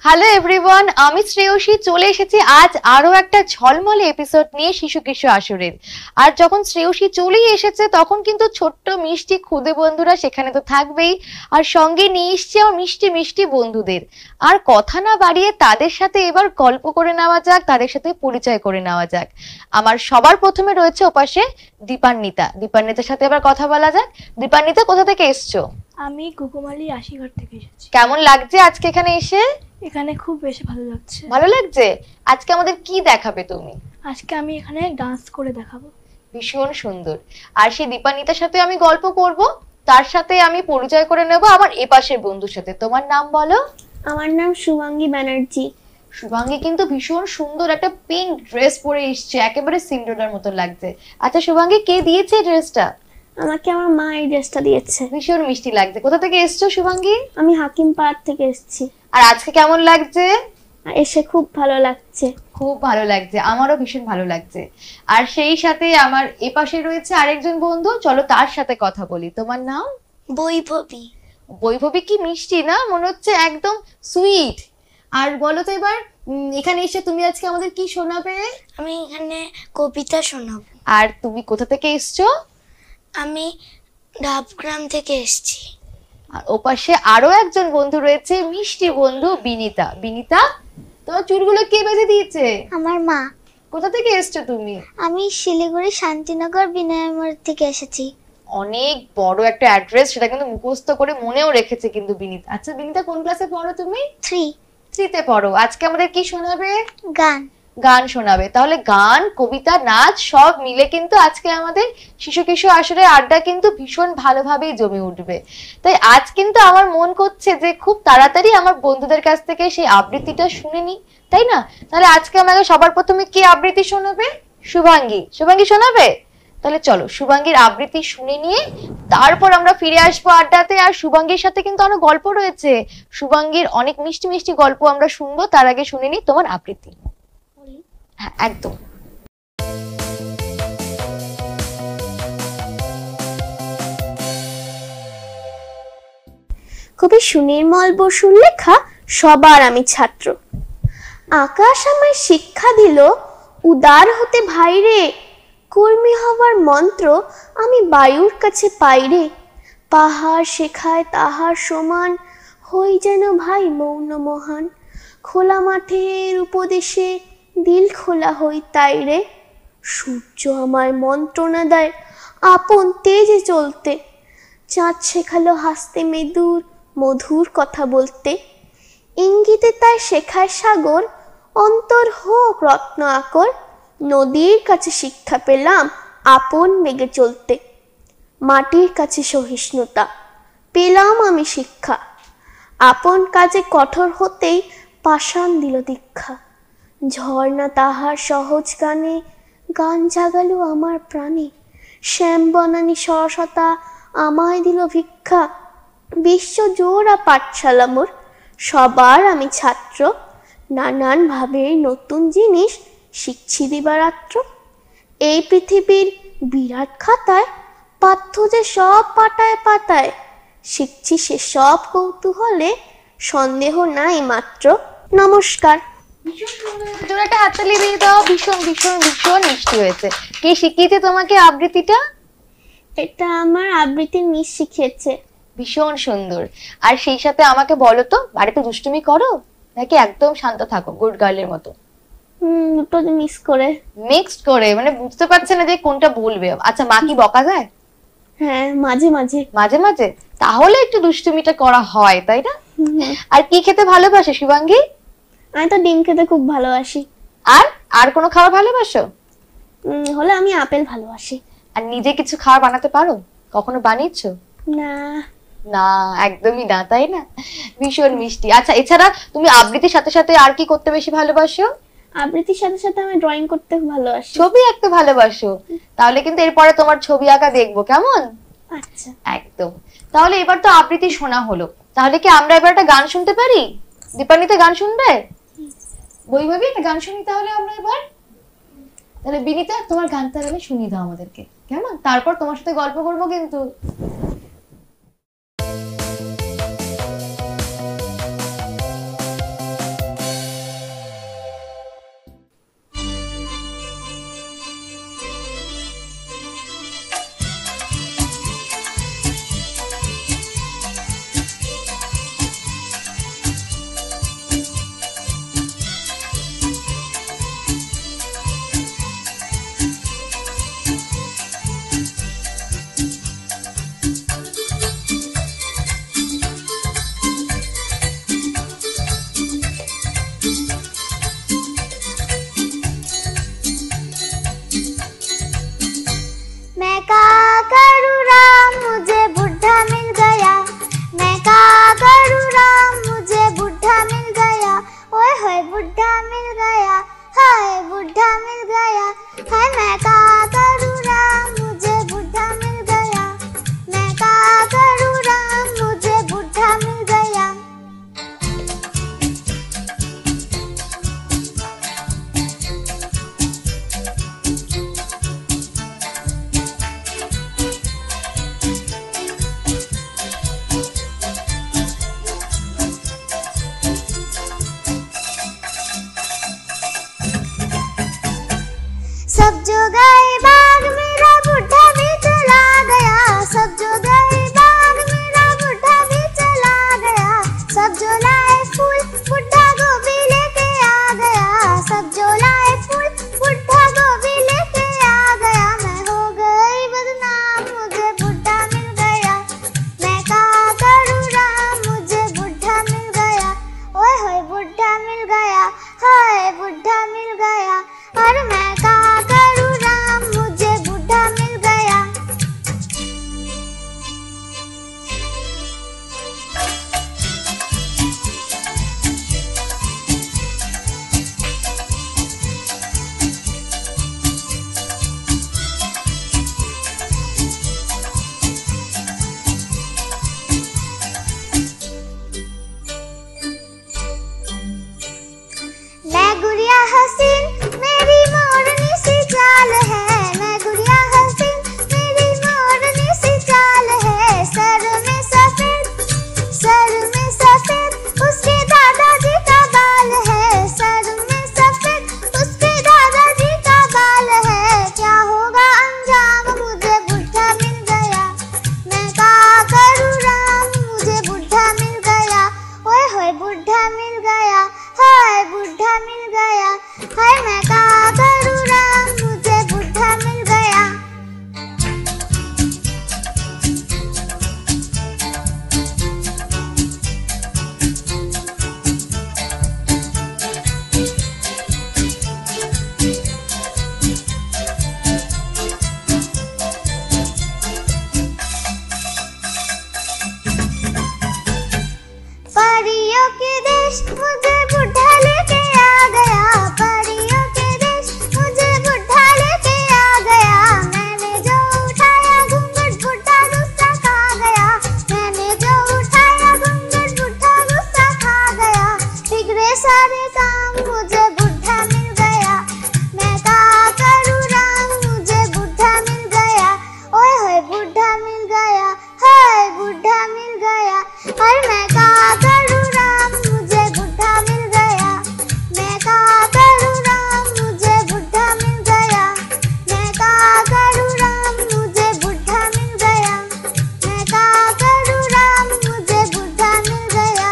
Hello everyone, আমি শ্রেয়সী চলে এসেছি আজ আরো একটা ঝলমলে এপিসোড নিয়ে শিশু কিশোর আসরের। আর যখন শ্রেয়সী চলেই এসেছে তখন কিন্তু ছোট্ট মিষ্টি খুদে বন্ধুরা সেখানে তো থাকবেই, আর সঙ্গে নিয়ে এসছে আমার মিষ্টি মিষ্টি বন্ধুদের। আর কথা না বাড়িয়ে তাদের সাথে এবার গল্প করে নেওয়া যাক, তাদের সাথে পরিচয় করে নেওয়া যাক। আমার সবার প্রথমে রয়েছে ওপাশে দীপান্বিতা। দীপান্বিতার সাথে এবার কথা বলা যাক। দীপান্বিতা, কোথা থেকে এসছো? আমি কুকুমালি আশিঘর থেকে এসেছি। কেমন লাগছে আজকে এখানে এসে? এখানে খুব বেশি ভালো লাগছে। ভালো লাগছে? আজকে আমাদের কি দেখাবে তুমি? আজকে আমি এখানে ডান্স করে দেখাবো। ভীষণ সুন্দর। আর সেই দীপান্বিতার সাথে আমি গল্প করব, তার সাথে আমি পরিচয় করে নেব আমার এপাশের বন্ধুর সাথে। তোমার নাম বলো। আমার নাম শুভাঙ্গী ব্যানার্জি। শুভাঙ্গী কিন্তু ভীষণ সুন্দর একটা পিঙ্ক ড্রেস পরে এসেছে, একেবারে সিন্ড্রেলার মতো লাগছে। আচ্ছা শুভাঙ্গী, কে দিয়েছে ড্রেসটা? আমাকে আমার মা এই ড্রেসটা দিয়েছে। ভীষণ মিষ্টি লাগছে। কোথা থেকে এসছো শুভাঙ্গী? আমি হাকিমপাড়া থেকে এসেছি। আর আজকে কেমন লাগছে? এসে খুব ভালো লাগছে। খুব ভালো লাগছে, আমারও ভীষণ ভালো লাগছে। আর সেই সাথে আমার এপাশে রয়েছে আরেকজন বন্ধু, চলো তার সাথে কথা বলি। তোমার নাম? বৈভবী। বৈভবী, কি মিষ্টি না, মনে হচ্ছে একদম সুইট। আর বলো তো এবার এখানে এসে তুমি আজকে আমাদের কি শোনাবে? আমি এখানে কবিতা শোনাবো। আর তুমি কোথা থেকে এসছো? আমি ডাবগ্রাম থেকে এসেছি। আর ওপাশে আরো একজন বন্ধু রয়েছে, মিষ্টি বন্ধু বিনিতা। বিনিতা, তোমার চুলগুলো কে বেঁধে দিয়েছে? আমার মা। কোথা থেকে এসছো তুমি? আমি শিলিগুড়ি শান্তিনগর বিনয়মোড় থেকে এসেছি। অনেক বড় একটা অ্যাড্রেস, সেটা কিন্তু মুখস্থ করে মনেও রেখেছে কিন্তু বিনিতা। আচ্ছা বিনিতা, কোন ক্লাসে পড়ো তুমি? 3তে পড়ো। আজকে আমাদের কি শোনাবে? গান। গান শোনাবে। তাহলে গান, কবিতা, নাচ সব মিলে কিন্তু আজকে আমাদের শিশু কিশোর আসরের আড্ডা কিন্তু ভীষণ ভালোভাবেই জমে উঠবে। তাই আজ কিন্তু আমার মন করছে যে খুব তাড়াতাড়ি আমার বন্ধুদের কাছ থেকে সেই আবৃত্তিটা শুনে নি, তাই না? তাহলে আজকে আমাকে সবার প্রথমে কি আবৃত্তি শোনাবে? শুভাঙ্গী। শুভাঙ্গী শোনাবে? তাহলে চলো শুভাঙ্গীর আবৃত্তি শুনে নিয়ে তারপর আমরা ফিরে আসবো আড্ডাতে। আর শুভাঙ্গীর সাথে কিন্তু অনেক গল্প রয়েছে, শুভাঙ্গীর অনেক মিষ্টি মিষ্টি গল্প আমরা শুনবো। তার আগে শুনে নি তোমার আবৃত্তি। হ্যাঁ একদম। কবি সুনির্মল বসুর লেখা সবার আমি ছাত্র। আকাশ আমায় শিক্ষা দিল উদার হতে ভাইরে, কর্মী হবার মন্ত্র আমি বায়ুর কাছে পাইরে। পাহাড় শেখায় তাহার সমান, হই যেন ভাই মৌন মহান। খোলা মাঠের উপদেশে দিল খোলা হই তাইরে। সূর্য আমায় মন্ত্রণা দেয় আপন তেজে চলতে, চাঁদ শেখালো হাসতে মেদুর মধুর কথা বলতে। ইঙ্গিতে তাই শেখায় সাগর অন্তর হোক রত্ন আকর। নদীর কাছে শিক্ষা পেলাম আপন বেগে চলতে। মাটির কাছে সহিষ্ণুতা পেলাম আমি শিক্ষা, আপন কাজে কঠোর হতেই পাষাণ দিল দীক্ষা। ঝর্ণা তাহার সহজ গানে গান জাগালো আমার প্রাণে। শ্যাম বনানী সরসতা আমায় দিল ভিক্ষা। বিশ্ব জোড়া পাঠশালা মোর, সবার আমি ছাত্র। নানান ভাবে নতুন জিনিস শিখছি দিবারাত্র। এই পৃথিবীর বিরাট খাতায় পাঠ্য যে সব পাতায় পাতায়, শিখছি সে সব কৌতূহলে সন্দেহ নাই মাত্র। নমস্কার। জোরে একটা হাততালি দিয়ে দাও। ভীষণ ভীষণ ভীষণ মিষ্টি হয়েছে। কে শিখিয়েছে তোমাকে আবৃত্তিটা? এটা আমার আবৃত্তির মিস শিখিয়েছে। ভীষণ সুন্দর। আর সেই সাথে আমাকে বলো তো, বাড়িতে দুষ্টুমি করো নাকি একদম শান্ত থাকো গুড গার্লের মতো? দুটো মিস করে। মিক্সড করে, মানে বুঝতে পারছে না যে কোনটা বলবে। আচ্ছা মা কি বকা দেয়? হ্যাঁ মাঝে মাঝে। মাঝে মাঝে? তাহলে একটু দুষ্টুমিটা করা হয়, তাই না? আর কি খেতে ভালোবাসে শুভাঙ্গী? আমি তো ডিম খেতে খুব ভালোবাসি। আর আর কোনো খাবার ভালোবাসো? হলে আমি আপেল ভালোবাসি। আর নিজে কিছু খাবার বানাতে পারো? কখনো বানিয়েছো? না না, একদমই না, তাই না? ভীষণ মিষ্টি। আচ্ছা এছাড়া তুমি আবৃত্তির সাথে সাথে আর কি করতে বেশি ভালোবাসো? আবৃত্তির সাথে সাথে আমি ড্রয়িং করতে ভালোবাসি। ছবি আঁকতে ভালোবাসো? তাহলে কিন্তু এরপরে তোমার ছবি আঁকা দেখবো, কেমন? আচ্ছা একদম। তাহলে এবার তো আবৃত্তি শোনা হলো, তাহলে কি আমরা এবার একটা গান শুনতে পারি? দীপান্বিতা গান শুনবে? বৈভবী একটা গান শুনি তাহলে আমরা এবার। তাহলে বিনিতা তোমার গানটা তাহলে শুনিয়ে দাও আমাদেরকে, কেমন? তারপর তোমার সাথে গল্প করবো কিন্তু। बुढ़ा मिल गया, हाय बुढ़ा मिल गया, हाय मैं क्या करूँ राम मुझे बुढ़ा मिल गया, मैं क्या करूँ राम मुझे बुढ़ा मिल गया। सब जो गए बाग मेरा बुढ़ा भी चला गया, सब जो गए बाग मेरा बुढ़ा भी चला गया, सब जो लाए फूल बुढ़ा गोभी लेके आ गया, सब जो लाए फूल बुढ़ा गोभी लेके आ गया। मैं हो गई बदनाम मुझे बुढ़ा मिल गया, मैं क्या करूँ राम मुझे बुढ़ा मिल गया, ओए होए बुढ़ा मिल गया, हाय बुढ़ा मिल गया, और मैं क्या करूँ राम मुझे बुढ़ा मिल गया। मैं गुड़िया हसीन मेरी मोरनी सी चाल है, मैं गुड़िया हसीन मेरी मोरनी सी चाल है, सर में सफेद उसके दादाजी का बाल है, सर में सफेद उसके दादाजी का बाल है। क्या होगा अंजाम मुझे बुढ़ा मिल गया, मैं क्या करूँ राम मुझे बुढ़ा मिल गया, ओए होए बुढ़ा मिल गया, हाय बुढ़ा मिल गया, हाय मैं क्या करूँ राम मुझे बुढ़ा मिल गया। परियों के देश मुझे बुढ़ा लेके आ गया, परियों के देश मुझे बुढ़ा लेके आ गया, मैंने जो उठाया घूंघट बुढ़ा गुस्सा खा गया, मैंने जो उठाया घूंघट बुढ़ा गुस्सा खा गया, बिगड़े सारे काम मुझे बुढ़ा मिल गया, मैं क्या करूँ राम मुझे बुढ़ा मिल गया, ओए होए बुढ़ा मिल गया, हाय बुढ़ा मिल गया, और मैं क्या करूँ राम मुझे बुढ़ा मिल गया, मैं क्या करूँ राम मुझे बुढ़ा मिल गया, मैं क्या करूँ राम मुझे बुढ़ा मिल गया, मैं क्या करूँ राम मुझे बुढ़ा मिल गया।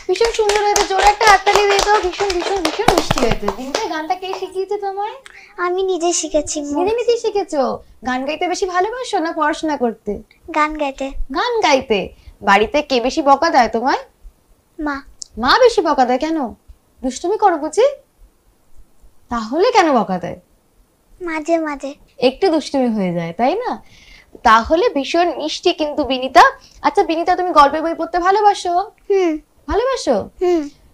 ভীষণ সুন্দর হয়েছে, জোরে একটা হাততালি দিয়ে দাও। ভীষণ ভীষণ ভীষণ মিষ্টি হয়েছে। দিনটা গানটা কে শিখিয়েছে তোমায়? আমি নিজে শিখেছি নিজে নিজেই শিখেছো? গান গাইতে বেশি ভালোবাসো না পড়াশোনা করতে? গান গাইতে। গান গাইতে। বাড়িতে কে বেশি বকা দেয় তোমায়? মা। মা বেশি বকা দেয় কেন? দুষ্টুমি করো বুঝি? তাহলে কেন বকা দেয়? মাঝে মাঝে একটু দুষ্টুমি হয়ে যায় তাই না? তাহলে ভীষণ মিষ্টি কিন্তু বিনিতা। আচ্ছা বিনিতা, তুমি গল্পের বই পড়তে ভালোবাসো? ভালোবাসো?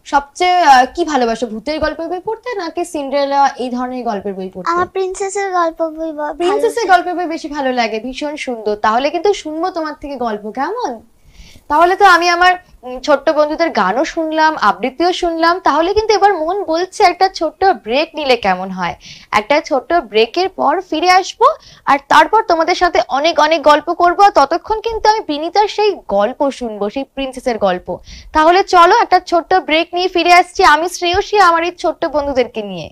সবচেয়ে কি ভালোবাসো, ভূতের গল্পের বই পড়তে নাকি সিন্ডারেলা এই ধরনের গল্পের বই পড়তে? আমার প্রিন্সেসের গল্প বই প্রিন্সেসের গল্পের বই বেশি ভালো লাগে, ভীষণ সুন্দর। তাহলে কিন্তু শুনবো তোমার থেকে গল্প, কেমন? তাহলে তো আমি আমার ছোট্ট বন্ধুদের গানও শুনলাম, আবৃত্তিও শুনলাম। তাহলে কিন্তু এবার মন বলছে একটা ছোট্ট ব্রেক নিলে কেমন হয়। একটা ছোট্ট ব্রেকের পর ফিরে আসবো, আর তারপর তোমাদের সাথে অনেক অনেক গল্প করব। ততক্ষণ কিন্তু আমি বিনিতার সেই গল্প শুনবো, সেই প্রিন্সেসের গল্প। তাহলে চলো একটা ছোট্ট ব্রেক নিয়ে ফিরে আসছি আমি শ্রেয়সী আমার এই ছোট্ট বন্ধুদেরকে নিয়ে।